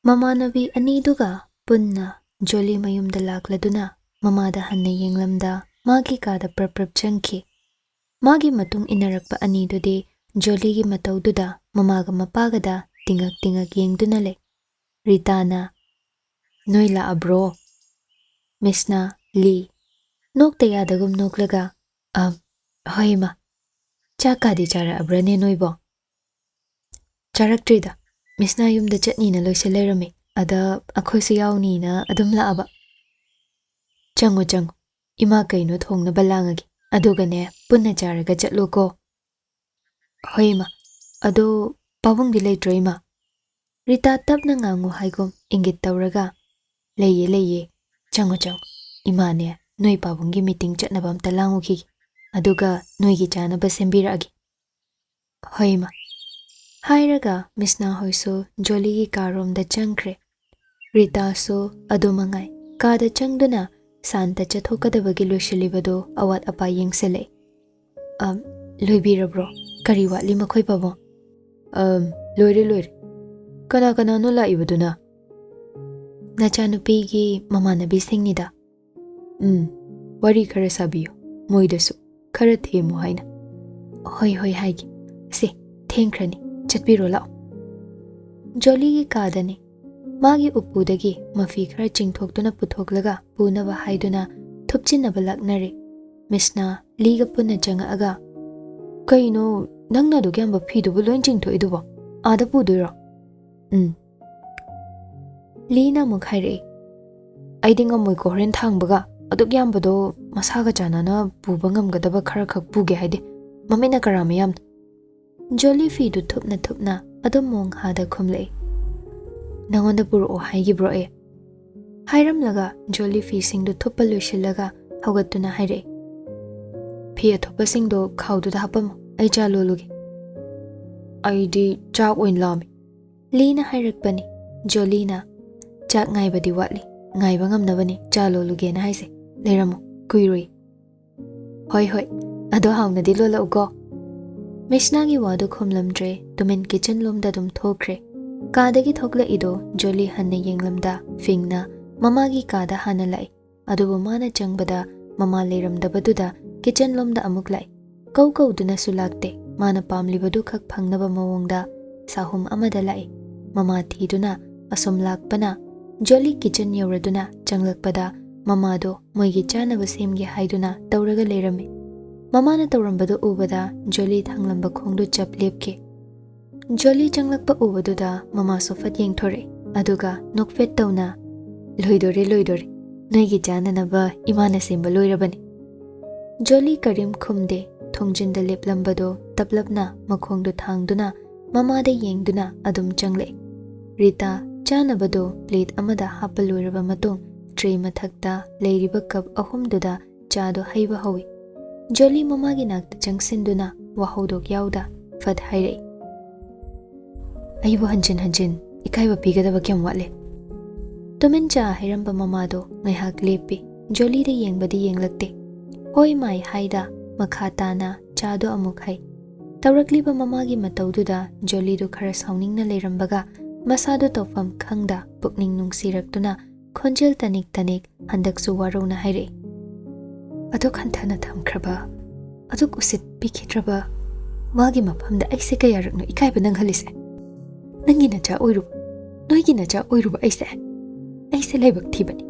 ꯃꯃꯥꯟꯅꯕꯤ ꯑꯅꯤꯗꯨꯒ ꯄꯨꯟꯅ ꯖꯣꯂꯤ ꯃꯌꯨꯝꯗ ꯂꯥꯛꯂꯗꯨꯅ ꯃꯃꯥꯗ ꯍꯟꯅ ꯌꯦꯡꯂꯝꯗ ꯃꯥꯒꯤ ꯀꯥꯗ ꯄ꯭ꯔꯞ ꯆꯪꯈꯤ꯫ ꯃꯥꯒꯤ ꯃꯇꯨꯡ ꯏꯟꯅꯔꯛꯄ ꯑꯅꯤꯗꯨꯗꯤ ꯖꯣꯂꯤꯒꯤ ꯃꯇꯧꯗꯨꯗ ꯃꯃꯥꯒ ꯃꯄꯥꯒꯗ ꯇꯤꯡꯉꯛ ꯌꯦꯡꯗꯨꯅ ꯂꯩ꯫ ꯔꯤꯇꯥꯅ "ꯅꯣꯏ ꯂꯥꯛꯑꯕ꯭ꯔꯣ?" ꯃꯤꯁꯅ ꯂꯤ ꯅꯣꯛꯇ ꯌꯥꯗꯒꯨꯝ ꯅꯣꯛꯂꯒ "ꯍꯣꯏ ꯃꯥ, ꯆꯥꯛꯀꯥꯗꯤ ꯆꯥꯔꯛꯑꯕ꯭ꯔꯅꯦ ꯅꯣꯏꯕꯣ?" "ꯆꯥꯔꯛꯇ꯭ꯔꯤꯗ, ꯃꯤꯁꯅ ꯌꯨꯝꯗ ꯆꯠꯅꯤꯅ ꯂꯣꯏꯁꯤꯜ ꯂꯩꯔꯝꯃꯤ, ꯑꯗ ꯑꯩꯈꯣꯏꯁꯨ ꯌꯥꯎꯅꯤꯅ ꯑꯗꯨꯝ ꯂꯥꯛꯑꯕ." "ꯆꯪꯉꯣ, ꯏꯃꯥ ꯀꯩꯅꯣ ꯊꯣꯡꯅꯕ ꯂꯥꯡꯉꯒꯦ, ꯑꯗꯨꯒꯅꯦ ꯄꯨꯟꯅ ꯆꯥꯔꯒ ꯆꯠꯂꯨꯀꯣ." "ꯍꯣꯏ ꯏꯃꯥ, ꯑꯗꯣ ꯄꯥꯕꯨꯡꯗꯤ ꯂꯩꯇ꯭ꯔꯣ ꯏꯃꯥ?" ꯔꯤꯇꯥ ꯇꯞꯅ ꯉꯥꯡꯉꯨ ꯍꯥꯏꯒꯨꯝ ꯏꯪꯒꯤꯠ ꯇꯧꯔꯒ ꯂꯩꯌꯦ, ꯆꯪꯉꯣ, ꯏꯃꯥꯅꯦ ꯅꯣꯏ ꯄꯥꯕꯨꯡꯒꯤ ꯃꯤꯇꯤꯡ ꯆꯠꯅꯕ ꯑꯝꯇ ꯂꯥꯡꯉꯨꯈꯤꯒꯦ, ꯑꯗꯨꯒ ꯅꯣꯏꯒꯤ ꯆꯥꯅꯕ ꯁꯦꯝꯕꯤꯔꯛꯑꯒꯦ." "ꯍꯣꯏ ꯏꯃꯥ." ꯍꯥꯏꯔꯒ ꯃꯤꯁꯅꯥ ꯍꯣꯏꯁꯨ ꯖꯣꯂꯤꯒꯤ ꯀꯥꯔꯣꯝꯗ ꯆꯪꯈ꯭ꯔꯦ꯫ ꯔꯤꯇꯥꯁꯨ ꯑꯗꯨꯃꯉꯥꯏ ꯀꯥꯗ ꯆꯪꯗꯨꯅ ꯁꯥꯟꯇ ꯆꯠꯊꯣꯛꯀꯗꯕꯒꯤ ꯂꯣꯏꯁꯤꯜꯂꯤꯕꯗꯣ ꯑꯋꯥꯠ ꯑꯄꯥ ꯌꯦꯡꯁꯤꯜꯂꯛꯏ꯫ "ꯂꯣꯏꯕꯤꯔꯕ꯭ꯔꯣ? ꯀꯔꯤ ꯋꯥꯠꯂꯤ ꯃꯈꯣꯏ ꯄꯥꯕꯨꯡ?" ꯂꯣꯏꯔꯦ. ꯀꯅꯥꯅꯣ ꯂꯥꯛꯏꯕꯗꯨꯅ?" "ꯅꯆꯥꯅꯨꯄꯤꯒꯤ ꯃꯃꯥꯟꯅꯕꯤꯁꯤꯡꯅꯤꯗ." "ꯋꯥꯔꯤ ꯈꯔ ꯁꯥꯕꯤꯌꯨ, ꯃꯣꯏꯗꯁꯨ ꯈꯔ ꯊꯦꯝꯃꯨ ꯍꯥꯏꯅ." "ꯍꯣꯏ ꯍꯥꯏꯒꯦ. ꯁꯦ, ꯊꯦꯡꯈ꯭ꯔꯅꯤ, ꯆꯠꯄꯤꯔꯣ ꯂꯥꯛꯑꯣ." ꯖꯣꯂꯤꯒꯤ ꯀꯥꯗꯅꯤ꯫ ꯃꯥꯒꯤ ꯎꯄꯨꯗꯒꯤ ꯃꯐꯤ ꯈꯔ ꯆꯤꯡꯊꯣꯛꯇꯨꯅ ꯄꯨꯊꯣꯛꯂꯒ ꯄꯨꯅꯕ ꯍꯥꯏꯗꯨꯅ ꯊꯨꯞꯆꯤꯟꯅꯕ ꯂꯥꯛꯅꯔꯦ꯫ ꯃꯤꯁꯅ ꯂꯤꯒ ꯄꯨꯟꯅ ꯆꯪꯉꯛꯑꯒ "ꯀꯩꯅꯣ ꯅꯪꯅ ꯑꯗꯨꯛ ꯌꯥꯝꯕ ꯐꯤꯗꯨꯕꯨ ꯂꯣꯏ ꯆꯤꯡꯊꯣꯛꯏꯗꯨꯕꯣ? ꯑꯥꯗ ꯄꯨꯗꯣꯏꯔꯣ?" ꯂꯤꯅ ꯑꯃꯨꯛ ꯍꯥꯏꯔꯛꯏ, "ꯑꯩꯗꯤ ꯉꯝꯃꯣꯏꯀꯣ ꯍꯣꯔꯦꯟ ꯊꯥꯡꯕꯒ, ꯑꯗꯨꯛ ꯌꯥꯝꯕꯗꯣ ꯃꯁꯥꯒ ꯆꯥꯟꯅꯅ ꯄꯨꯕ ꯉꯝꯒꯗꯕ ꯈꯔꯈꯛ ꯄꯨꯒꯦ ꯍꯥꯏꯗꯦ, ꯃꯃꯤꯠꯅ ꯀꯔꯥꯝꯃꯦ ꯌꯥꯝꯅ." ꯖꯣꯂꯤ ꯐꯤꯗꯨ ꯊꯨꯞꯅ ꯑꯗꯨꯝ ꯃꯣꯡꯍꯥꯗ ꯈꯨꯝꯂꯛꯏ, "ꯅꯉꯣꯟꯗ ꯄꯨꯔꯛꯑꯣ ꯍꯥꯏꯒꯤꯕ꯭ꯔꯣ ꯑꯩ?" ꯍꯥꯏꯔꯝꯂꯒ ꯖꯣꯂꯤ ꯐꯤꯁꯤꯡꯗꯨ ꯊꯨꯞꯄ ꯂꯣꯏꯁꯤꯜꯂꯒ ꯍꯧꯒꯠꯇꯨꯅ ꯍꯥꯏꯔꯛꯏ, "ꯐꯤ ꯑꯊꯨꯞꯄꯁꯤꯡꯗꯣ ꯈꯥꯎꯗꯨꯗ ꯍꯥꯞꯄꯝꯃꯣ, ꯑꯩ ꯆꯥ ꯂꯣꯜꯂꯨꯒꯦ." "ꯑꯩꯗꯤ ꯆꯥꯛ ꯑꯣꯏꯅ ꯂꯥꯝꯃꯤ." ꯂꯤꯅ ꯍꯥꯏꯔꯛꯄꯅꯤ꯫ ꯖꯣꯂꯤꯅ "ꯆꯥꯛ ꯉꯥꯏꯕꯗꯤ ꯋꯥꯠꯂꯤ, ꯉꯥꯏꯕ ꯉꯝꯅꯕꯅꯤ ꯆꯥ ꯂꯣꯜꯂꯨꯒꯦꯅ ꯍꯥꯏꯁꯦ, ꯂꯩꯔꯝꯃꯣ, ꯀꯨꯏꯔꯣꯏ." "ꯍꯣꯏ, ꯑꯗꯣ ꯍꯥꯎꯅꯗꯤ ꯂꯣꯜꯂꯛꯎꯀꯣ." ꯃꯤꯁꯅꯥꯒꯤ ꯋꯥꯗꯨ ꯈꯨꯝꯂꯝꯗ꯭ꯔꯦ, ꯇꯨꯃꯤꯟ ꯀꯤꯆꯟ ꯂꯣꯝꯗ ꯑꯗꯨꯝ ꯊꯣꯛꯈ꯭ꯔꯦ꯫ ꯀꯥꯗꯒꯤ ꯊꯣꯛꯂꯛꯏꯗꯣ ꯖꯣꯂꯤ ꯍꯟꯅ ꯌꯦꯡꯂꯝꯗ ꯐꯤꯡꯅ ꯃꯃꯥꯒꯤ ꯀꯥꯗ ꯍꯥꯟꯅ ꯂꯥꯛꯏ, ꯑꯗꯨꯕꯨ ꯃꯥꯅ ꯆꯪꯕꯗ ꯃꯃꯥ ꯂꯩꯔꯝꯗꯕꯗꯨꯗ ꯀꯤꯆꯟ ꯂꯣꯝꯗ ꯑꯃꯨꯛ ꯂꯥꯛꯏ꯫ ꯀꯧꯗꯨꯅꯁꯨ ꯂꯥꯛꯇꯦ, ꯃꯥꯅ ꯄꯥꯝꯂꯤꯕꯗꯨ ꯈꯛ ꯐꯪꯅꯕ ꯃꯑꯣꯡꯗ ꯁꯥꯍꯨꯝ ꯑꯃꯗ ꯂꯥꯛꯏ꯫ ꯃꯃꯥ ꯊꯤꯗꯨꯅ ꯑꯁꯨꯝ ꯂꯥꯛꯄꯅ ꯖꯣꯂꯤ ꯀꯤꯆꯟ ꯌꯧꯔꯗꯨꯅ ꯆꯪꯂꯛꯄꯗ ꯃꯃꯥꯗꯣ ꯃꯣꯏꯒꯤ ꯆꯥꯅꯕ ꯁꯦꯝꯒꯦ ꯍꯥꯏꯗꯨꯅ ꯇꯧꯔꯒ ꯂꯩꯔꯝꯃꯤ꯫ ꯃꯃꯥꯅ ꯇꯧꯔꯝꯕꯗꯨ ꯎꯕꯗ ꯖꯣꯂꯤ ꯊꯥꯡꯂꯝꯕ ꯈꯣꯡꯗꯨ ꯆꯞ ꯂꯦꯞꯈꯤ꯫ ꯖꯣꯂꯤ ꯆꯪꯂꯛꯄ ꯎꯕꯗꯨꯗ ꯃꯃꯥꯁꯨ ꯐꯠ ꯌꯦꯡꯊꯣꯔꯛꯏ, ꯑꯗꯨꯒ ꯅꯣꯛꯐꯦꯠ ꯇꯧꯅ ꯂꯣꯏꯗꯣꯔꯦ, ꯅꯣꯏꯒꯤ ꯆꯥꯅꯅꯕ ꯏꯃꯥꯅ ꯁꯦꯝꯕ ꯂꯣꯏꯔꯕꯅꯤ." ꯖꯣꯂꯤ ꯀꯔꯤꯝ ꯈꯨꯝꯗꯦ, ꯊꯣꯡꯖꯤꯟꯗ ꯂꯦꯞꯂꯝꯕꯗꯣ ꯇꯞꯂꯞꯅ ꯃꯈꯣꯡꯗꯨ ꯊꯥꯡꯗꯨꯅ ꯃꯃꯥꯗ ꯌꯦꯡꯗꯨꯅ ꯑꯗꯨꯝ ꯆꯪꯂꯛꯏ꯫ ꯔꯤꯇꯥ ꯆꯥꯅꯕꯗꯣ ꯄ꯭ꯂꯦꯠ ꯑꯃꯗ ꯍꯥꯞꯄ ꯂꯣꯏꯔꯕ ꯃꯇꯨꯡ ꯇ꯭ꯔꯦ ꯃꯊꯛꯇ ꯂꯩꯔꯤꯕ ꯀꯞ 3ꯗꯨꯗ ꯆꯥꯗꯣ ꯍꯩꯕ ꯍꯧꯏ꯫ ꯖꯣꯂꯤ ꯃꯃꯥꯒꯤ ꯅꯥꯛꯇ ꯆꯪꯁꯤꯟꯗꯨꯅ ꯋꯥꯍꯧꯗꯣꯛ ꯌꯥꯎꯗ ꯐꯠ ꯍꯥꯏꯔꯛꯏ, "ꯑꯩꯕꯨ ꯍꯟꯖꯤꯟ ꯏꯀꯥꯏꯕ ꯄꯤꯒꯗꯕ ꯀꯌꯥꯝ ꯋꯥꯠꯂꯤ?" ꯇꯨꯃꯤꯟ ꯆꯥ ꯍꯩꯔꯝꯕ ꯃꯃꯥꯗꯣ ꯉꯥꯏꯍꯥꯛ ꯂꯦꯞꯄꯤ, ꯖꯣꯂꯤꯗ ꯌꯦꯡꯕꯗꯤ ꯌꯦꯡꯂꯛꯇꯦ꯫ ꯍꯣꯏ ꯃꯥꯏ ꯍꯥꯏꯗ ꯃꯈꯥ ꯇꯥꯅ ꯆꯥꯗꯣ ꯑꯃꯨꯛ ꯍꯩ꯫ ꯇꯧꯔꯛꯂꯤꯕ ꯃꯃꯥꯒꯤ ꯃꯇꯧꯗꯨꯗ ꯖꯣꯂꯤꯗꯨ ꯈꯔ ꯁꯥꯎꯅꯤꯡꯅ ꯂꯩꯔꯝꯕꯒ ꯃꯁꯥꯗꯨ ꯇꯧꯐꯝ ꯈꯪꯗ ꯄꯨꯛꯅꯤꯡ ꯅꯨꯡꯁꯤꯔꯛꯇꯨꯅ ꯈꯣꯟꯖꯦꯜ ꯇꯅꯤꯛ ꯍꯟꯗꯛꯁꯨ ꯋꯥꯔꯧꯅ ꯍꯥꯏꯔꯛꯏ, "ꯑꯗꯨꯛ ꯍꯟꯊꯅ ꯊꯝꯈ꯭ꯔꯕ, ꯑꯗꯨꯛ ꯎꯁꯤꯠ ꯄꯤꯈꯤꯗ꯭ꯔꯕ ꯃꯥꯒꯤ ꯃꯐꯝꯗ ꯑꯩꯁꯦ ꯀꯌꯥꯔꯛꯅꯣ ꯏꯀꯥꯏꯕ ꯅꯪꯍꯜꯂꯤꯁꯦ? ꯅꯣꯏꯒꯤ ꯅꯆꯥ ꯑꯣꯏꯔꯨꯕ ꯑꯩꯁꯦ ꯂꯥꯏꯕꯛ ꯊꯤꯕꯅꯤ.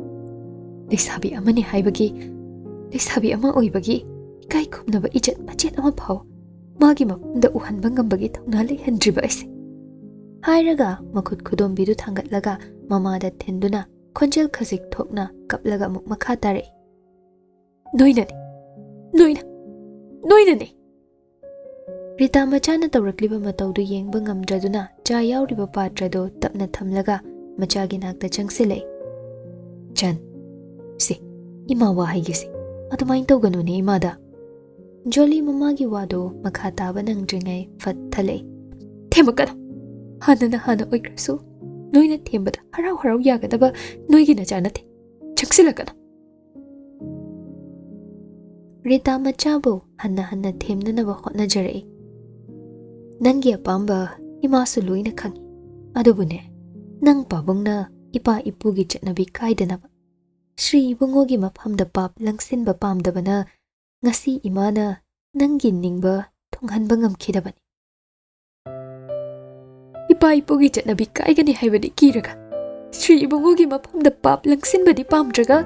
ꯂꯩꯁꯥꯕꯤ ꯑꯃꯅꯤ ꯍꯥꯏꯕꯒꯤ, ꯂꯩꯁꯥꯕꯤ ꯑꯃ ꯑꯣꯏꯕꯒꯤ ꯏꯀꯥꯏ ꯈꯨꯝꯅꯕ ꯏꯖꯠ ꯃꯆꯦꯠ ꯑꯃ ꯐꯥꯎ ꯃꯥꯒꯤ ꯃꯐꯝꯗ ꯎꯍꯟꯕ ꯉꯝꯕꯒꯤ ꯊꯧꯅꯥ ꯂꯩꯍꯟꯗ꯭ꯔꯤꯕ ꯑꯩꯁꯦ." ꯍꯥꯏꯔꯒ ꯃꯈꯨꯠ ꯈꯨꯗꯣꯝꯕꯤꯗꯨ ꯊꯥꯡꯒꯠꯂꯒ ꯃꯃꯥꯗ ꯊꯤꯟꯗꯨꯅ ꯈꯣꯟꯖꯦꯜ ꯈꯖꯤꯛ ꯊꯣꯛꯅ ꯀꯞꯂꯒ ꯑꯃꯨꯛ ꯃꯈꯥ ꯇꯥꯔꯛꯏ, "ꯅꯣꯏꯅꯅꯦ." ꯔꯤꯇꯥ ꯃꯆꯥꯅ ꯇꯧꯔꯛꯂꯤꯕ ꯃꯇꯧꯗꯨ ꯌꯦꯡꯕ ꯉꯝꯗ꯭ꯔꯗꯨꯅ ꯆꯥ ꯌꯥꯎꯔꯤꯕ ꯄꯥꯇ꯭ꯔꯗꯨ ꯇꯞꯅ ꯊꯝꯂꯒ ꯃꯆꯥꯒꯤ ꯅꯥꯛꯇ ꯆꯪꯁꯤꯜꯂꯛꯏ, "ꯆꯟ, ꯁꯤ ꯏꯃꯥ ꯋꯥ ꯍꯥꯏꯒꯦꯁꯤ, ꯑꯗꯨꯃꯥꯏꯅ ꯇꯧꯒꯅꯨꯅꯦ ꯏꯃꯥꯗ." ꯖꯣꯂꯤ ꯃꯃꯥꯒꯤ ꯋꯥꯗꯨ ꯃꯈꯥ ꯇꯥꯕ ꯅꯪꯗ꯭ꯔꯤꯉꯩ ꯐꯠ ꯊꯠꯂꯛꯏ, "ꯊꯦꯝꯃꯛꯀꯅꯨ, ꯍꯥꯟꯅꯅ ꯑꯣꯏꯈ꯭ꯔꯁꯨ ꯅꯣꯏꯅ ꯊꯦꯝꯕꯗ ꯍꯔꯥꯎ ꯌꯥꯒꯗꯕ ꯅꯣꯏꯒꯤ ꯅꯆꯥ ꯅꯠꯇꯦ, ꯆꯪꯁꯤꯜꯂꯛꯀꯅꯨ." ꯔꯤꯇꯥ ꯃꯆꯥꯕꯨ ꯍꯟꯅ ꯊꯦꯝꯅꯅꯕ ꯍꯣꯠꯅꯖꯔꯛꯏ, "ꯅꯪꯒꯤ ꯑꯄꯥꯝꯕ ꯏꯃꯥꯁꯨ ꯂꯣꯏꯅ ꯈꯪꯏ, ꯑꯗꯨꯕꯨꯅꯦ Nang pabungna ipa ipugi chatnabi kaidanaba. Shri ibungogi mafamda pap langsinba pamdabana ngasi imana nanggi ningba thonghanba ngamkhidabani. Ipa ipugi chatnabi kaigani haibadi kiraga. Shri ibungogi mafamda pap langsinbadi pamdraga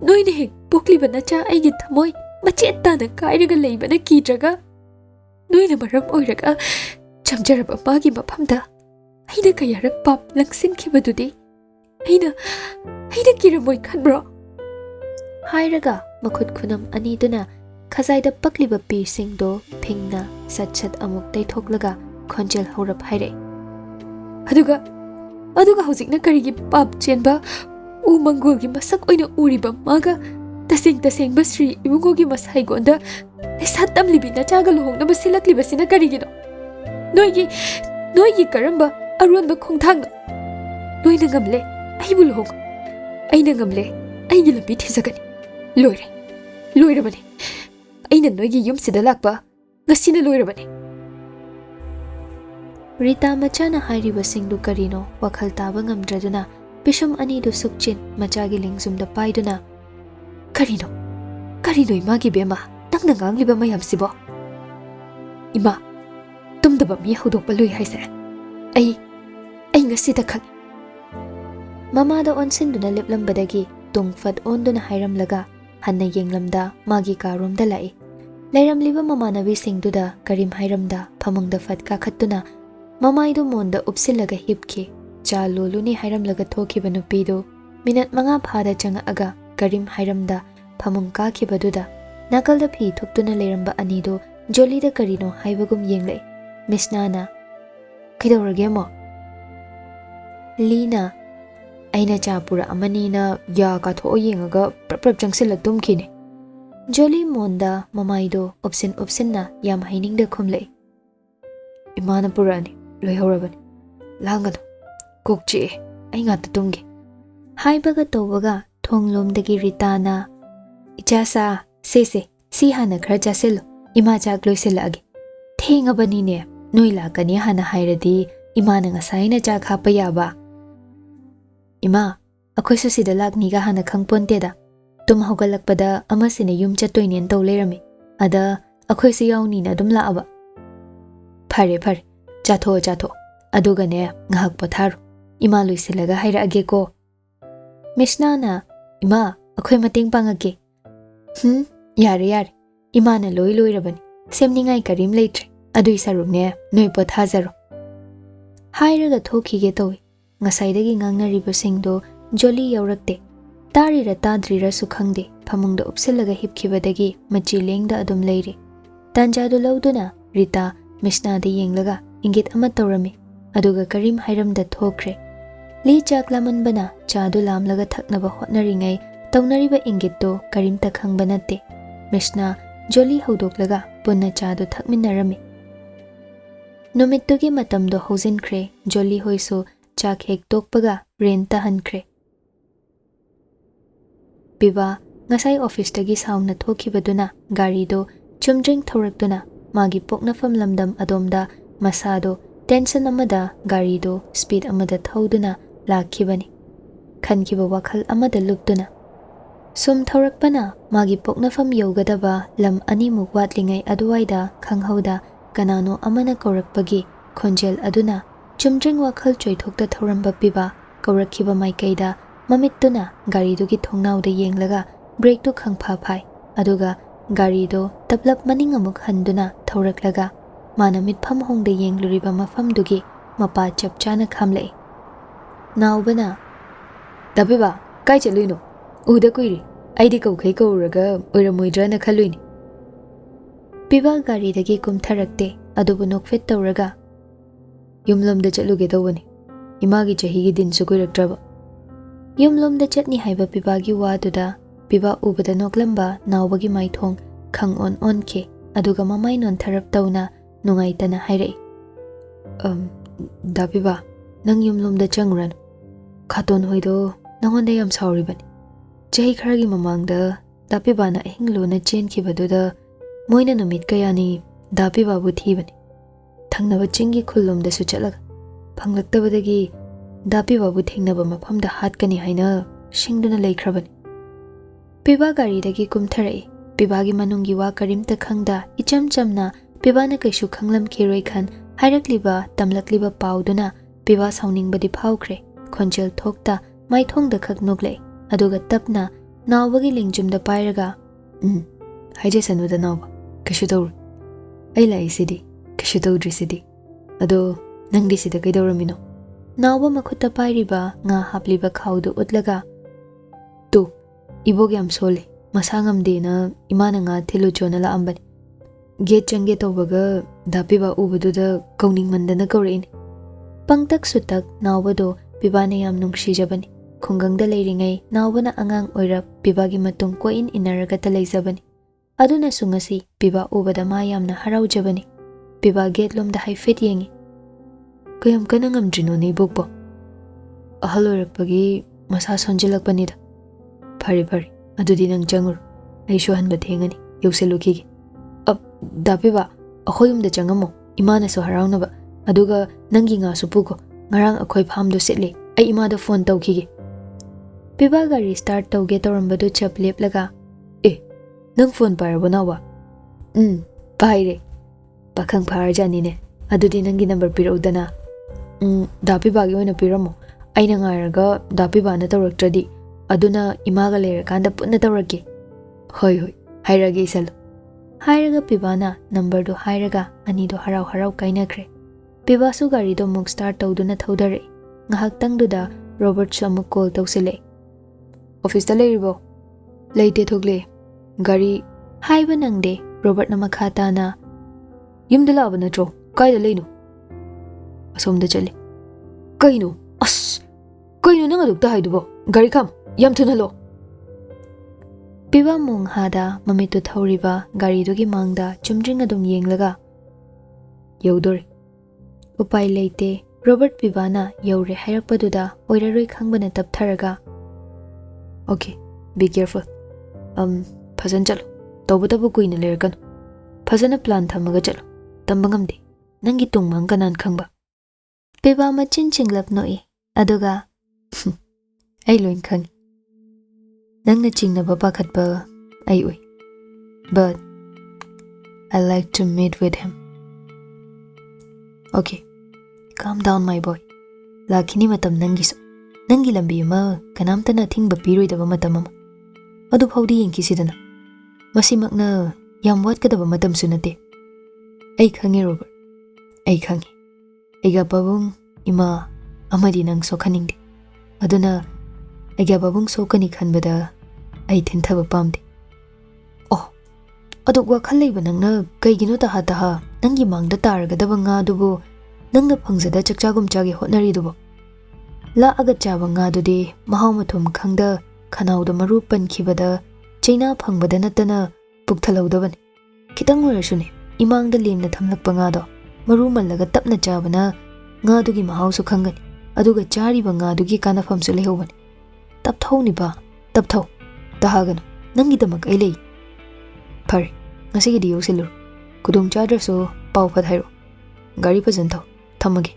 noine hek pokliba nacha aigi thamoi machetana kairaga leibana kidraga. Noina maram oiraga chamjaraba magi mafamda aina kayarak pap langsin khibadudi aina kiramoi khanbro. Hairaga makhut khunam aniduna khazaida pakliba pi singdo phingna sat amuk taithoklaga khonjel horap haire. Aduga hojikna karigi pap chenba u mangolgi masak oina uriba maga taseng basri ibungogi masai gonda esat libi nachaga lohongna basilakli basina karigino. Noigi karamba aronba khongthangno. Noina ngamle aibu lohong aina ngamle aigi lambi thizagani. Loirabani aina noigi yumsida lakpa ngasina loirabani. Rita machana hairiba singdu karino wakhal taba ngamdraduna pishum anidu sukchin machagi lingzumda paiduna karino imagi bema nangna ngangliba mayamsibo. Ima tumdaba mi hodokpa lui haise ai ngasida khangi. Mamada onsinduna leplambadagi tungfat onduna hairamlaga hanna yenglamda magi karumda lai. Lairamliba mamanabi singduda karim hairamda phamungda fat kakhattuna mamaidu monda upsilaga hipki cha loluni hairamlaga thokiba nupidu minat manga phada changa karim hairamda phamung kakhibaduda nakalda phi thuktuna leiramba anidu jolida karino haibagum yenglei. Misnana kidorage mo Lina aina chapura amanina ya ka tho yengaga prap jangsil tumkhine. Jolly monda mamaido opsin yam hainingda khumlei. Imana purani loihorabani langano kokchi ai ngata tumge haibaga tobaga thonglomdagi ritana ichasa se si hana khara jaselo ima chak loisilage thengabani ne noila kani hana hairadi imana ngasaina chak hapa yaba. Ima akhoi su sida lakni ga hana khangponte da tum hogalakpada amasine yum chatoinen to lerami ada akhoi su yauni na dum laaba. Phare chatho aduga ne ngahak patharu ima loisilaga hairage ko. Mishnana ima akhoi mating pangage. Yare imana loirabani semningai karim leitre adui sarumne noi pothazaro. Hairaga thokhige towi ngasaidagi ngangnariba singdo jolly yaurakte tarira tadrira su khangde phamungda upsilaga hipkhibadagi machi lengda adum leiri. Tanjadu lauduna Rita Mishnada yenglaga ingit ama tawrami aduga karim hairamda thokre. Li chak lamanbana chadu lamlaga thaknaba hotnaringai tawnariba ingitto karim ta khangba natte. Mishna jolly hodoklaga punna chadu thakminarami. Numittugi matamdo haujinkre jolly hoisu chak hek tokpaga renta hankre. Piba ngasai office tagi saungna thokibaduna garido chumdring thoraktuna magi poknafam lamdam adomda masado tension amada garido speed amada thauduna lakhibani. Khankiba WakhaL amada luptuna sum thorakpana magi poknafam yogadaba lam animuk watlingai aduwaida khanghauda kanano amana korakpagi khonjel aduna chumdring WakhaL choithokta thoramba piba kaurakhiba maikaida mamittuna garidugi thongnauda yenglaga brake tu khangpha phai aduga garido taplap maning amuk handuna thoraklaga mana mitpham hongda yengluriba mafamdugi mapa chapchana khamlei. Naubana dabiba kai chaluino uda kuiri aidi kaukhai kauraga oiramoidrana khaluini. Piba garidagi kumtharakte adubu nokfet tawraga yumlomda chatluge tawbani imagi chahigi din su kuiraktraba. Yumlomda chatni haiba pibagi waduda piba ubada noklamba naubagi maithong khang on ke aduga mamai non tharap tawna nungaitana hairei. Dabiba nang yumlomda changran khaton hoido nangonda yam sauribani. Chahi kharagi mamangda Dabibana hinglona chenkibaduda moina numit kayani Dabibabu thibani. Thangnaba chingi khullomdasu chatlaga phanglaktabadagi ꯄꯤꯕꯥꯕꯨ ꯊꯦꯡꯅꯕ ꯃꯐꯝꯗ ꯍꯥꯠꯀꯅꯤ ꯍꯥꯏꯅ ꯁꯤꯡꯗꯨꯅ ꯂꯩꯈ꯭ꯔꯕꯅꯤ꯫ ꯄꯤꯕꯥ ꯒꯥꯔꯤꯗꯒꯤ ꯀꯨꯝꯊꯔꯛꯏ꯫ ꯄꯤꯕꯥꯒꯤ ꯃꯅꯨꯡꯒꯤ ꯋꯥ ꯀꯔꯤꯝꯇ ꯈꯪꯗ ꯏꯆꯝ ꯆꯝꯅ ꯄꯤꯕꯥꯅ ꯀꯩꯁꯨ ꯈꯪꯂꯝꯈꯤꯔꯣꯏ ꯈꯟ ꯍꯥꯏꯔꯛꯂꯤꯕ ꯇꯝꯂꯛꯂꯤꯕ ꯄꯥꯎꯗꯨꯅ ꯄꯤꯕꯥ ꯁꯥꯎꯅꯤꯡꯕꯗꯤ ꯐꯥꯎꯈ꯭ꯔꯦ꯫ ꯈꯣꯟꯖꯦꯜ ꯊꯣꯛꯇ ꯃꯥꯏꯊꯣꯡꯗ ꯈꯛ ꯅꯣꯛꯂꯛꯏ꯫ ꯑꯗꯨꯒ ꯇꯞꯅ ꯅꯥꯎꯕꯒꯤ ꯂꯦꯡꯖꯨꯝꯗ ꯄꯥꯏꯔꯒ ꯍꯥꯏꯖꯁꯅꯨꯗ ꯅꯥꯎꯕ, ꯀꯩꯁꯨ ꯇꯧꯔꯣꯏ꯫ ꯑꯩ ꯂꯥꯛꯏꯁꯤꯗꯤ ꯀꯩꯁꯨ ꯇꯧꯗ꯭ꯔꯤꯁꯤꯗꯤ꯫ ꯑꯗꯣ ꯅꯪꯗꯤ ꯁꯤꯗ ꯀꯩꯗꯧꯔꯝꯃꯤꯅꯣ? ꯅꯥꯎꯕ ꯃꯈꯨꯠꯇ ꯄꯥꯏꯔꯤꯕ ꯉꯥ ꯍꯥꯞꯂꯤꯕ ꯈꯥꯎꯗꯨ ꯎꯠꯂꯒ ꯇꯨ ꯏꯕꯣꯛ ꯌꯥꯝ ꯁꯣꯜꯂꯤ, ꯃꯁꯥ ꯉꯝꯗꯦꯅ ꯏꯃꯥꯅ ꯉꯥ ꯊꯤꯜꯂꯨꯆꯣꯅ ꯂꯥꯛꯑꯝꯕꯅꯤ꯫ ꯒꯦꯠ ꯆꯪꯒꯦ ꯇꯧꯕꯒ ꯄꯤꯕꯥ ꯎꯕꯗꯨꯗ ꯀꯧꯅꯤꯡꯃꯟꯗꯅ ꯀꯧꯔꯛꯏꯅꯤ꯫ ꯄꯪꯇꯛ ꯁꯨꯇꯛ ꯅꯥꯎꯕꯗꯣ ꯄꯤꯕꯥꯅ ꯌꯥꯝ ꯅꯨꯡꯁꯤꯖꯕꯅꯤ꯫ ꯈꯨꯡꯒꯪꯗ ꯂꯩꯔꯤꯉꯩ ꯅꯥꯎꯕꯅ ꯑꯉꯥꯡ ꯑꯣꯏꯔꯞ ꯄꯤꯕꯥꯒꯤ ꯃꯇꯨꯡ ꯀꯣꯏꯏꯟ ꯏꯟꯅꯔꯒꯇ ꯂꯩꯖꯕꯅꯤ꯫ ꯑꯗꯨꯅꯁꯨ ꯉꯁꯤ ꯄꯤꯕꯥ ꯎꯕꯗ ꯃꯥ ꯌꯥꯝꯅ ꯍꯔꯥꯎꯖꯕꯅꯤ꯫ ꯄꯤꯕꯥ ꯒꯦꯠꯂꯣꯝꯗ ꯍꯥꯏꯐꯦꯠ ꯌꯦꯡꯉꯤ꯫ ꯀꯌꯥꯝ ꯀꯟꯅ ꯉꯝꯗ꯭ꯔꯤꯅꯣꯅꯦ ꯏꯕꯣꯛꯄꯣ? ꯑꯍꯜ ꯑꯣꯏꯔꯛꯄꯒꯤ ꯃꯁꯥ ꯁꯣꯟꯖꯤꯜꯂꯛꯄꯅꯤꯗ꯫ ꯐꯔꯦ ꯐꯔꯦ, ꯑꯗꯨꯗꯤ ꯅꯪ ꯆꯪꯉꯨꯔꯣ, ꯑꯩꯁꯨ ꯍꯟꯕ ꯊꯦꯡꯉꯅꯤ, ꯌꯧꯁꯤꯜꯂꯨꯈꯤꯒꯦ꯫ ꯄꯤꯕꯥ, ꯑꯩꯈꯣꯏ ꯌꯨꯝꯗ ꯆꯪꯉꯝꯃꯣ, ꯏꯃꯥꯅꯁꯨ ꯍꯔꯥꯎꯅꯕ, ꯑꯗꯨꯒ ꯅꯪꯒꯤ ꯉꯥꯁꯨ ꯄꯨꯈꯣ꯫ ꯉꯔꯥꯡ ꯑꯩꯈꯣꯏ ꯐꯥꯝꯗꯣ ꯁꯤꯠꯂꯦ, ꯑꯩ ꯏꯃꯥꯗ ꯐꯣꯟ ꯇꯧꯈꯤꯒꯦ꯫ ꯄꯤꯕꯥ ꯒꯥꯔꯤ ꯁ꯭ꯇꯥꯔꯠ ꯇꯧꯒꯦ ꯇꯧꯔꯝꯕꯗꯨ ꯆꯞ ꯂꯦꯞꯂꯒ ꯅꯪ ꯐꯣꯟ ꯄꯥꯏꯔꯕꯣ ꯅꯥꯎꯕ? ꯄꯥꯏꯔꯦ꯫ ꯄꯥꯈꯪ ꯐꯥꯔꯖꯥꯅꯤꯅꯦ꯫ ꯑꯗꯨꯗꯤ ꯅꯪꯒꯤ ꯅꯝꯕꯔ ꯄꯤꯔꯛꯎꯗꯅ꯫ ꯄꯤꯕꯥꯒꯤ ꯑꯣꯏꯅ ꯄꯤꯔꯝꯃꯣ, ꯑꯩꯅ ꯉꯥꯏꯔꯒ ꯄꯤꯕꯥꯅ ꯇꯧꯔꯛꯇ꯭ꯔꯗꯤ, ꯑꯗꯨꯅ ꯏꯃꯥꯒ ꯂꯩꯔꯀꯥꯟꯗ ꯄꯨꯟꯅ ꯇꯧꯔꯛꯀꯦ꯫ ꯍꯣꯏ ꯍꯣꯏ, ꯍꯥꯏꯔꯒꯦ ꯏꯁꯜꯂꯨ꯫ ꯍꯥꯏꯔꯒ ꯄꯤꯕꯥꯅ ꯅꯝꯕꯔꯗꯨ ꯍꯥꯏꯔꯒ ꯑꯅꯤꯗꯣ ꯍꯔꯥꯎ ꯍꯔꯥꯎ ꯀꯥꯏꯅꯈ꯭ꯔꯦ꯫ ꯄꯤꯕꯥꯁꯨ ꯒꯥꯔꯤꯗꯣ ꯑꯃꯨꯛ ꯁ꯭ꯇꯥꯔꯠ ꯇꯧꯗꯨꯅ ꯊꯧꯗꯔꯛꯏ꯫ ꯉꯥꯏꯍꯥꯛꯇꯪꯗꯨꯗ ꯔꯣꯕꯔꯠꯁꯨ ꯑꯃꯨꯛ ꯀꯣꯜ ꯇꯧꯁꯤꯜꯂꯛꯏ꯫ ꯑꯣꯐꯤꯁꯇ ꯂꯩꯔꯤꯕꯣ? ꯂꯩꯇꯦ, ꯊꯣꯛꯂꯛꯑꯦ꯫ ꯒꯥꯔꯤ ꯍꯥꯏꯕ ꯅꯪꯗꯦ ꯔꯣꯕꯔꯠꯅ ꯃꯈꯥ ꯇꯥꯅ ꯌꯨꯝꯗ ꯂꯥꯛꯑꯕ ꯅꯠꯇ꯭ꯔꯣ? ꯀꯥꯏꯗ ꯂꯩꯅꯣ? ꯑꯁꯣꯝꯗ ꯆꯠꯂꯤ꯫ ꯀꯩꯅꯣ? ꯑꯁ, ꯀꯩꯅꯣ ꯅꯪ ꯑꯗꯨꯛꯇ ꯍꯥꯏꯗꯨꯕꯣ? ꯒꯥꯔꯤ ꯈꯥꯝ, ꯌꯥꯝ ꯊꯨꯅ ꯍꯜꯂꯣ꯫ ꯄꯤꯕꯥ ꯃꯣꯡꯍꯥꯗ ꯃꯃꯤꯠꯇꯨ ꯊꯧꯔꯤꯕ ꯒꯥꯔꯤꯗꯨꯒꯤ ꯃꯥꯡꯗ ꯆꯨꯝꯗ꯭ꯔꯤꯡ ꯑꯗꯨꯝ ꯌꯦꯡꯂꯒ ꯌꯧꯗꯣꯔꯦ꯫ ꯎꯄꯥꯏ ꯂꯩꯇꯦ꯫ ꯔꯣꯕꯔꯠ ꯄꯤꯕꯥꯅ ꯌꯧꯔꯦ ꯍꯥꯏꯔꯛꯄꯗꯨꯗ ꯑꯣꯏꯔꯔꯣꯏ ꯈꯪꯕꯅ ꯇꯞꯊꯔꯒ ꯑꯣꯀꯦ, ꯕꯤ ꯀꯦꯌꯔꯐꯨꯜ꯫ ꯐꯖꯅ ꯆꯠꯂꯣ, ꯇꯧꯕꯇꯕꯨ ꯀꯨꯏꯅ ꯂꯩꯔꯛꯀꯅꯨ꯫ ꯐꯖꯅ ꯄ꯭ꯂꯥꯟ ꯊꯝꯃꯒ ꯆꯠꯂꯣ, ꯇꯝꯕ ꯉꯝꯗꯦ, ꯅꯪꯒꯤ ꯇꯨꯡꯃꯥꯡ ꯀꯅꯥꯅ ꯈꯪꯕ꯫ ꯄꯤꯕꯥ ꯃꯆꯤꯟ ꯆꯤꯡꯂꯞ ꯅꯣꯛꯏ꯫ ꯑꯗꯨꯒ ꯑꯩ ꯂꯣꯏ ꯈꯪꯉꯤ꯫ ꯅꯪꯅ ꯆꯤꯡꯅꯕ ꯄꯥꯈꯠꯄ ꯑꯩ ꯑꯣꯏ, but I like to meet with him. Okay, calm down my boy. ꯂꯥꯛꯈꯤꯅꯤ ꯃꯇꯝ ꯅꯪꯒꯤꯁꯨ, ꯅꯪꯒꯤ ꯂꯝꯕꯤ ꯑꯃ ꯀꯅꯥꯝꯇꯅ ꯑꯊꯤꯡꯕ ꯄꯤꯔꯣꯏꯗꯕ ꯃꯇꯝ ꯑꯃ꯫ ꯑꯗꯨ ꯐꯥꯎꯗꯤ ꯌꯦꯡꯈꯤꯁꯤꯗꯅ, ꯃꯁꯤꯃꯛꯅ ꯌꯥꯝ ꯋꯥꯠꯀꯗꯕ ꯃꯇꯝꯁꯨ ꯅꯠꯇꯦ꯫ ꯑꯩ ꯈꯪꯉꯦ ꯔꯣꯕꯔꯠ, ꯑꯩ ꯈꯪꯉꯦ꯫ ꯑꯩꯒ ꯄꯥꯕꯨꯡ, ꯏꯃꯥ ꯑꯃꯗꯤ ꯅꯪ ꯁꯣꯛꯍꯟꯅꯤꯡꯗꯦ꯫ ꯑꯗꯨꯅ ꯑꯩꯒ ꯄꯥꯕꯨꯡ ꯁꯣꯛꯀꯅꯤ ꯈꯟꯕꯗ ꯑꯩ ꯊꯤꯟꯊꯕ ꯄꯥꯝꯗꯦ꯫ ꯑꯗꯨꯛ ꯋꯥꯈꯜ ꯂꯩꯕ ꯅꯪꯅ ꯀꯩꯒꯤꯅꯣ ꯇꯍꯥ ꯇꯍꯥ ꯅꯪꯒꯤ ꯃꯥꯡꯗ ꯇꯥꯔꯒꯗꯕ ꯉꯥꯗꯨꯕꯨ ꯅꯪꯅ ꯐꯪꯖꯗ ꯆꯥꯛꯆꯥꯒꯨꯝꯆꯥꯒꯤ ꯍꯣꯠꯅꯔꯤꯗꯨꯕꯣ? ꯂꯥꯛꯑꯒ ꯆꯥꯕ ꯉꯥꯗꯨꯗꯤ ꯃꯍꯥꯎ ꯃꯊꯨꯝ ꯈꯪꯗ ꯈꯅꯥꯎꯗ ꯃꯔꯨ ꯄꯟꯈꯤꯕꯗ ꯆꯩꯅꯥ ꯐꯪꯕꯗ ꯅꯠꯇꯅ ꯄꯨꯛ ꯊꯜꯍꯧꯗꯕꯅꯤ꯫ ꯈꯤꯇꯪ ꯑꯣꯏꯔꯁꯨꯅꯦ, ꯏꯃꯥꯡꯗ ꯂꯦꯝꯅ ꯊꯝꯂꯛꯄ ꯉꯥꯗꯣ ꯃꯔꯨ ꯃꯜꯂꯒ ꯇꯞꯅ ꯆꯥꯕꯅ ꯉꯥꯗꯨꯒꯤ ꯃꯍꯥꯎꯁꯨ ꯈꯪꯒꯅꯤ, ꯑꯗꯨꯒ ꯆꯥꯔꯤꯕ ꯉꯥꯗꯨꯒꯤ ꯀꯥꯟꯅꯐꯝꯁꯨ ꯂꯩꯍꯧꯕꯅꯤ꯫ ꯇꯞꯊꯧ ꯇꯞꯊꯧ, ꯇꯍꯥꯒꯅꯨ, ꯅꯪꯒꯤꯗꯃꯛ ꯑꯩ ꯂꯩ꯫ ꯐꯔꯦ, ꯉꯁꯤꯒꯤꯗꯤ ꯌꯧꯁꯤꯜꯂꯨꯔꯣ꯫ ꯈꯨꯗꯣꯡ ꯆꯥꯗ꯭ꯔꯁꯨ ꯄꯥꯎ ꯐꯠ ꯍꯥꯏꯔꯛꯑꯣ꯫ ꯒꯥꯔꯤ ꯐꯖꯅ ꯊꯧ, ꯊꯝꯃꯒꯦ꯫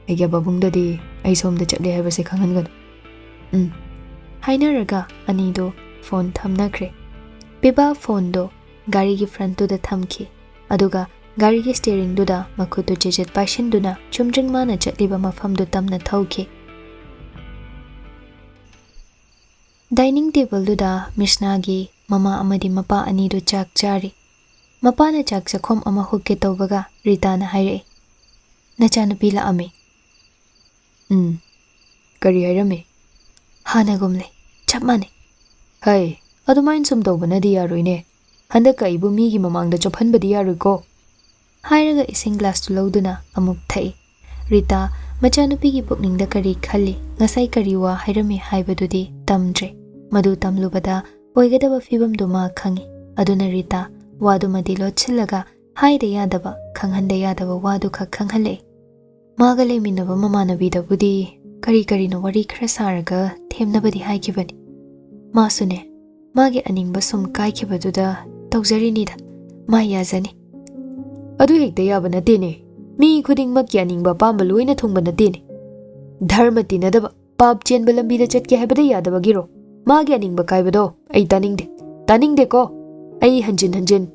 ꯑꯩꯒ ꯄꯥꯕꯨꯡꯗꯗꯤ ꯑꯩ ꯁꯣꯝꯗ ꯆꯠꯂꯦ ꯍꯥꯏꯕꯁꯦ ꯈꯪꯍꯟꯒꯅꯨ꯫ ꯍꯥꯏꯅꯔꯒ ꯑꯅꯤꯗꯣ ꯐꯣꯟ ꯊꯝꯅꯈ꯭ꯔꯦ꯫ ꯄꯤꯕꯥ ꯐꯣꯟꯗꯣ ꯒꯥꯔꯤꯒꯤ ꯐ꯭ꯔꯟꯠꯇꯨꯗ ꯊꯝꯈꯤ꯫ ꯑꯗꯨꯒ ꯒꯥꯔꯤꯒꯤ ꯁ꯭ꯇꯤꯌꯔꯤꯡꯗꯨꯗ ꯃꯈꯨꯠꯇꯨ ꯆꯦꯆꯦꯠ ꯄꯥꯏꯁꯤꯟꯗꯨꯅ ꯆꯨꯝꯗ꯭ꯔꯤꯡ ꯃꯥꯅ ꯆꯠꯂꯤꯕ ꯃꯐꯝꯗꯨ ꯇꯝꯅ ꯊꯧꯈꯤ꯫ ꯗꯥꯏꯅꯤꯡ ꯇꯦꯕꯜꯗꯨꯗ ꯃꯤꯁꯅꯥꯒꯤ ꯃꯃꯥ ꯑꯃꯗꯤ ꯃꯄꯥ ꯑꯅꯤꯗꯨ ꯆꯥꯛ ꯆꯥꯔꯤ꯫ ꯃꯄꯥꯅ ꯆꯥꯛ ꯆꯥꯈꯣꯝ ꯑꯃ ꯍꯨꯛꯀꯦ ꯇꯧꯕꯒ ꯔꯤꯇꯥꯅ ꯍꯥꯏꯔꯛꯏ, ꯅꯆꯥꯅꯨꯄꯤ ꯂꯥꯛꯑꯝꯃꯤ꯫ ꯀꯔꯤ ꯍꯥꯏꯔꯝꯃꯤ? ꯍꯥꯟꯅꯒꯨꯝꯂꯦ, ꯆꯞ ꯃꯥꯟꯅꯩ꯫ ꯍꯩ, ꯑꯗꯨꯃꯥꯏꯅ ꯁꯨꯝ ꯇꯧꯕꯅꯗꯤ ꯌꯥꯔꯣꯏꯅꯦ꯫ ꯍꯟꯗꯛꯀ ꯑꯩꯕꯨ ꯃꯤꯒꯤ ꯃꯃꯥꯡꯗ ꯆꯣꯞꯍꯟꯕꯗꯤ ꯌꯥꯔꯣꯏꯀꯣ꯫ ꯍꯥꯏꯔꯒ ꯏꯁꯤꯡ ꯒ꯭ꯂꯥꯁꯇꯨ ꯂꯧꯗꯨꯅ ꯑꯃꯨꯛ ꯊꯛꯏ꯫ ꯔꯤꯇꯥ ꯃꯆꯥꯅꯨꯄꯤꯒꯤ ꯄꯨꯛꯅꯤꯡꯗ ꯀꯔꯤ ꯈꯜꯂꯤ, ꯉꯁꯥꯏ ꯀꯔꯤ ꯋꯥ ꯍꯥꯏꯔꯝꯃꯤ ꯍꯥꯏꯕꯗꯨꯗꯤ ꯇꯝꯗ꯭ꯔꯦ꯫ ꯃꯗꯨ ꯇꯝꯂꯨꯕꯗ ꯑꯣꯏꯒꯗꯕ ꯐꯤꯕꯝꯗꯨ ꯃꯥ ꯈꯪꯏ꯫ ꯑꯗꯨꯅ ꯔꯤꯇꯥ ꯋꯥꯗꯨꯃꯗꯤ ꯂꯣꯠꯁꯤꯜꯂꯒ ꯍꯥꯏꯗ ꯌꯥꯗꯕ, ꯈꯪꯍꯟꯗ ꯌꯥꯗꯕ ꯋꯥꯗꯨ ꯈꯛ ꯈꯪꯍꯜꯂꯛꯏ꯫ ꯃꯥꯒ ꯂꯩꯃꯤꯟꯅꯕ ꯃꯃꯥꯟꯅꯕꯤꯗꯕꯨꯗꯤ ꯀꯔꯤ ꯀꯔꯤꯅꯣ ꯋꯥꯔꯤ ꯈꯔ ꯁꯥꯔꯒ ꯊꯦꯝꯅꯕꯗꯤ ꯍꯥꯏꯈꯤꯕꯅꯤ꯫ ꯃꯥꯁꯨꯅꯦ, ꯃꯥꯒꯤ ꯑꯅꯤꯡꯕ ꯁꯨꯝ ꯀꯥꯏꯈꯤꯕꯗꯨꯗ ꯇꯧꯖꯔꯤꯅꯤꯗ, ꯃꯥ ꯌꯥꯖꯅꯤ꯫ ꯑꯗꯨ ꯍꯦꯛꯇ ꯌꯥꯕ ꯅꯠꯇꯦꯅꯦ, ꯃꯤ ꯈꯨꯗꯤꯡꯃꯛꯀꯤ ꯑꯅꯤꯡꯕ ꯑꯄꯥꯝꯕ ꯂꯣꯏꯅ ꯊꯨꯡꯕ ꯅꯠꯇꯦꯅꯦ꯫ Dharma tinadaba pap chenba lambida chatke haibada yadaba giro. Magi aningbा kaibado ai taningde ko ai hanjin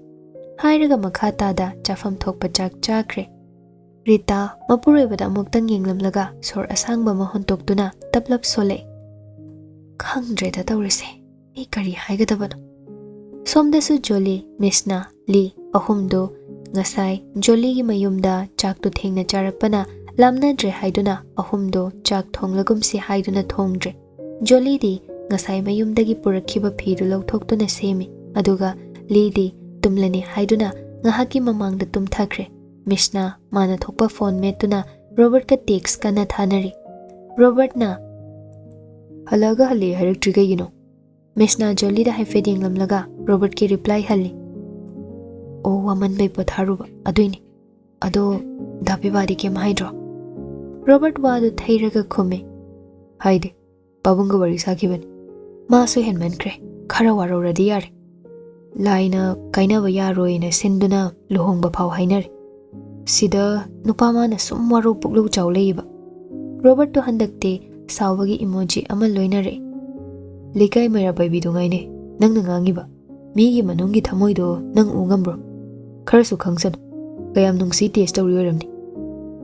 hairaga makha tada chafam thokpa chak chakre. Rita mapuroibada amuktang yenglamlaga sor asangba ma hontoktuna taplap sole. Khangdreda tawrise mi kari haigadabano. Somdasu Jolly, Misna, Lee, ahumdo ngasai Jolly gi mayumda chak tu thengna charakpana lamnadre haiduna ahumdo chak thonglagumsi haiduna thongdre. Jolly di ngasai mayumdagi purakhiba phiru lawthoktuna semi aduga Lee di tumlani haiduna ngahaki mamangda tumthakre. Misna mana thokpa phone metuna Robert ka text kana thanari. Robert na halaga hali haraktriga yino. Misna Jolly da haifed yenglamlaga Robert ki reply halli. O waman bai potharuba aduini ado dapibadi kem haidro. Robert wadu thairaga khume haide babunga wari sakibani masu henmankre khara waroradi yare laina kainaba yaroina sinduna luhongba phau hainari sida nupamana sum waro puklu chawleiba. Robert to handakte sawagi emoji ama loinare likai mera baibidungaine nangna ngangiba migi manungi thamoido nang ungambro kharasu khangsan kayam nungsi test tawri oramni.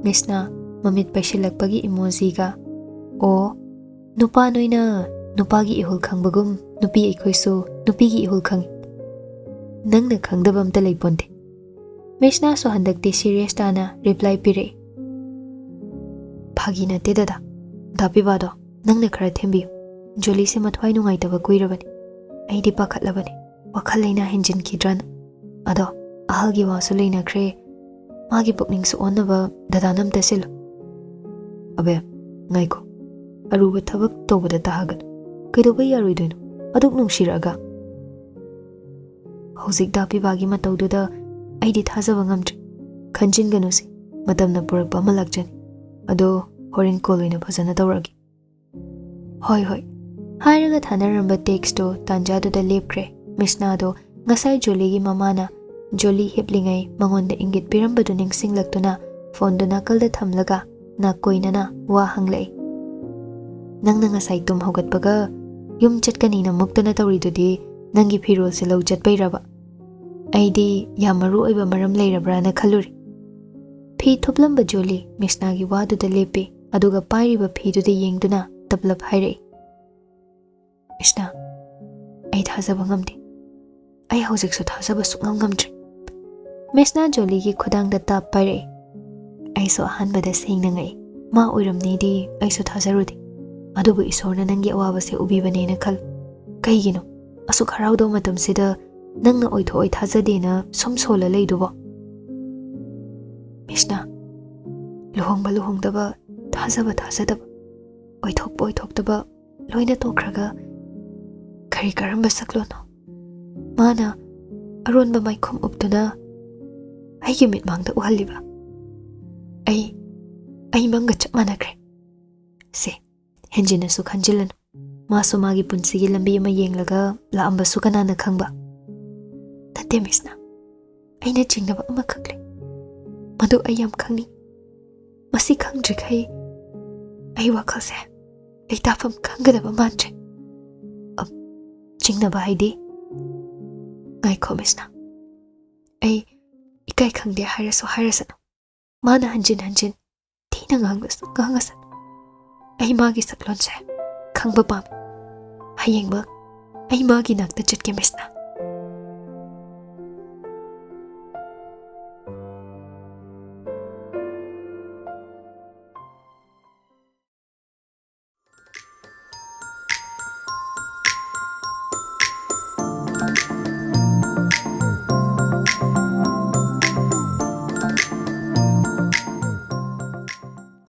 Misna mamit paishilakpagi emoji ga o nupa noina nupagi ihul khangbagum nupi aikhoisu nupigi ihul khang nangna khangdaba amta leiponte. Misna so handakte serious tana reply pire phagi nate dada dapibado nangna khara thembi Jolly se mathwai nungaitaba kuirabani aidi pakhatlabani WakhaL leina henjin kidran ado ahagi wasu leina khre magi pukning su onaba dadanam tasil abe ngaiko aruba thabak tobada tahagan kaidoba yaroidoino aduk nungshiraga hojik dapibagi mataududa aidi thajaba ngamdre khanjinganusi matamna purakpa ama lakjani ado horin koloina phajana tawragi hoi hairaga thanaramba text to tanjaduda lepkre. Misna do ngasai Jolly gi mamana Jolly hiplingai mangonda ingit pirambadu ningsinglaktuna phone do nakalda thamlaga na koinana wa hanglai. Nangna ngasai tum hogatpaga yum chatkani na muktana tawridudi nangi phirol se lau chatpairaba aidi yamaru oiba maram leirabra na khaluri. Phi thoplamba Jolly Misna gi waduda lepe aduga pairiba phiduda yengduna taplap hairai. Misna ai thajaba ngamde ai hojiksu thajaba sukngam ngamdre. Misna Jolly gi khudangda tap pairai ai so ahanbada sengna ngai ma oiramni di ai so thajarudi adubu isorna nangi awaba se ubibane na khal kaigino asuk haraudo matam sida nangna oitho oi thajade na somsola leidubo. Misna luhongdaba thajadaba oithokdaba loina tokraga kari karamba saklono mana aronba maikhom uptuna aigi mitmangda uhaliba ai manga chap manakre se henjina su khanjilano maso magi punsigi lambi ama yenglaga la amba su kanana khangba tate Misna aina jingnaba ama khakle madu ayam khangni masi khangdrikai ai WakhaL se leitafam khangadaba mantre jingnaba haidi ngaikho Misna ai ikai khangde hairasano mana hanjin thina ngangasan ai magi saklon se khangba pam hayengba ai magi nakta chatke Misna.